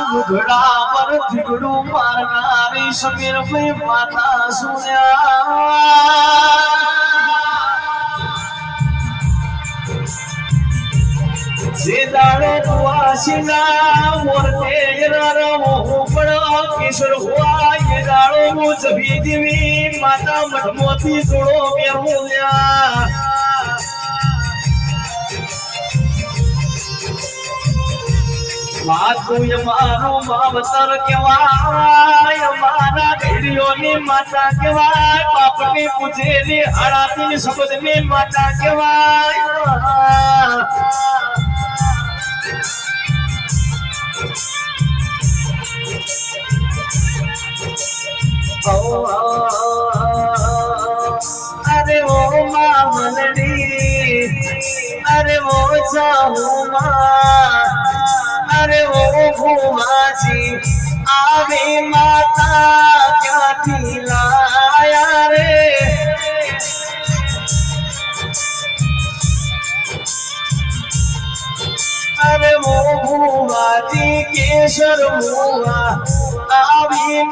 ઘડા પર ઝીગડું મારનારી સમીર ભાઈ માતા સુન્યા જે દાડો વાસીના મોરતે રરમો પણ કિશોર હુઆ એ દાડો હું જભી દેવી માતા મઠમોથી જોડો મેળવ્યા માતું મારો માવતર કહેવાય મારા ઘડીઓની માતા કહેવાય બાપની પૂજેલી હળાતીની સબદની માતા કહેવાય अरे वो मामलड़ी अरे वो जाऊँ अरे वो भूमाजी आवे माता क्याथी लाया रे अरे वो भूमाजी केशर हुआ आवी